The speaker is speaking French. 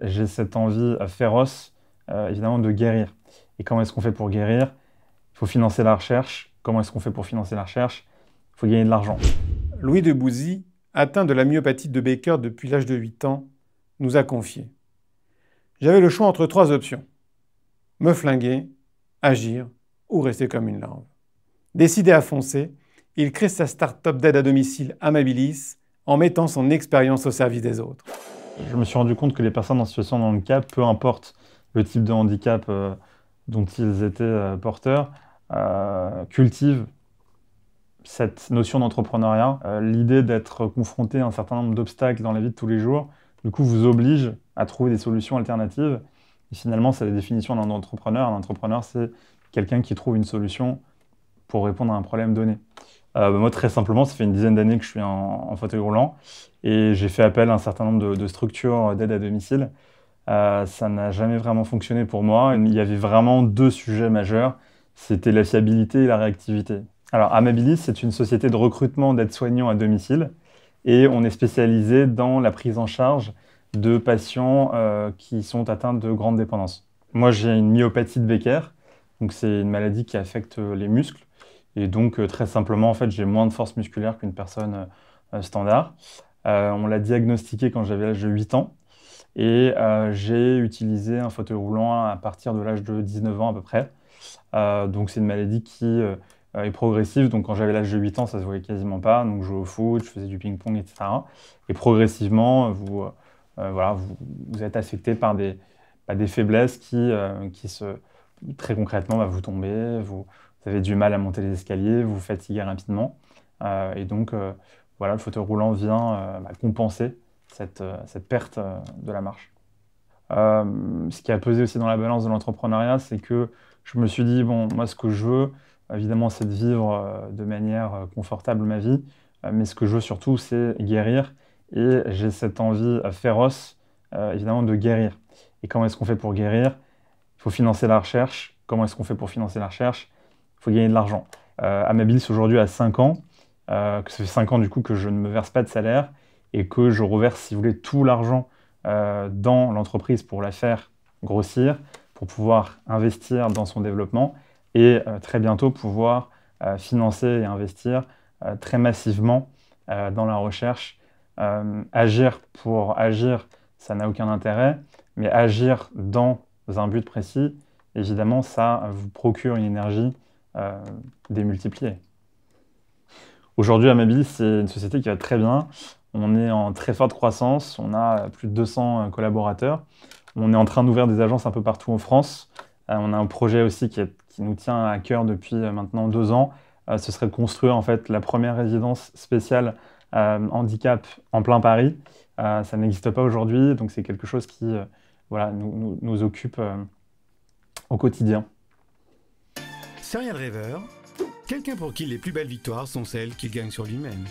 j'ai cette envie féroce, évidemment, de guérir. Et comment est-ce qu'on fait pour guérir? Il faut financer la recherche. Comment est-ce qu'on fait pour financer la recherche? Il faut gagner de l'argent. Louis de Bouzy, atteint de la myopathie de Baker depuis l'âge de 8 ans, nous a confié: j'avais le choix entre 3 options. Me flinguer, agir ou rester comme une larve. Décidé à foncer, il crée sa start-up d'aide à domicile Amabilis en mettant son expérience au service des autres. Je me suis rendu compte que les personnes en situation de handicap, peu importe le type de handicap dont ils étaient porteurs, cultivent cette notion d'entrepreneuriat. L'idée d'être confronté à un certain nombre d'obstacles dans la vie de tous les jours, du coup, vous oblige à trouver des solutions alternatives. Et finalement, c'est la définition d'un entrepreneur. Un entrepreneur, c'est quelqu'un qui trouve une solution pour répondre à un problème donné. Moi, très simplement, ça fait une dizaine d'années que je suis en fauteuil roulant et j'ai fait appel à un certain nombre de structures d'aide à domicile. Ça n'a jamais vraiment fonctionné pour moi. Il y avait vraiment 2 sujets majeurs. C'était la fiabilité et la réactivité. Alors, Amabilis, c'est une société de recrutement d'aides-soignants à domicile et on est spécialisé dans la prise en charge de patients qui sont atteints de grande dépendance. Moi, j'ai une myopathie de Becker, donc c'est une maladie qui affecte les muscles. Et donc, très simplement, en fait, j'ai moins de force musculaire qu'une personne standard. On l'a diagnostiqué quand j'avais l'âge de 8 ans. Et j'ai utilisé un fauteuil roulant à partir de l'âge de 19 ans à peu près. Donc, c'est une maladie qui est progressive. Donc, quand j'avais l'âge de 8 ans, ça se voyait quasiment pas. Donc, je jouais au foot, je faisais du ping-pong, etc. Et progressivement, voilà, vous êtes affecté par des faiblesses très concrètement, vous tombez, vous avez du mal à monter les escaliers, vous vous fatiguez rapidement. Et donc, voilà, le fauteuil roulant vient compenser cette perte de la marche. Ce qui a pesé aussi dans la balance de l'entrepreneuriat, c'est que je me suis dit, bon, moi, ce que je veux, évidemment, c'est de vivre de manière confortable ma vie, mais ce que je veux surtout, c'est guérir. Et j'ai cette envie féroce, évidemment, de guérir. Et comment est-ce qu'on fait pour guérir? Il faut financer la recherche. Comment est-ce qu'on fait pour financer la recherche? Il faut gagner de l'argent. Amabilis aujourd'hui a 5 ans, que ça fait 5 ans du coup que je ne me verse pas de salaire et que je reverse, si vous voulez, tout l'argent dans l'entreprise pour la faire grossir, pour pouvoir investir dans son développement et très bientôt pouvoir financer et investir très massivement dans la recherche. Agir pour agir, ça n'a aucun intérêt, mais agir dans un but précis, évidemment, ça vous procure une énergie démultipliée. Aujourd'hui, Amabilis, c'est une société qui va très bien. On est en très forte croissance. On a plus de 200 collaborateurs. On est en train d'ouvrir des agences un peu partout en France. On a un projet aussi qui nous tient à cœur depuis maintenant 2 ans. Ce serait de construire en fait la première résidence spéciale handicap en plein Paris. Ça n'existe pas aujourd'hui, donc c'est quelque chose qui voilà, nous occupe au quotidien. Serial rêveur, quelqu'un pour qui les plus belles victoires sont celles qu'il gagne sur lui-même.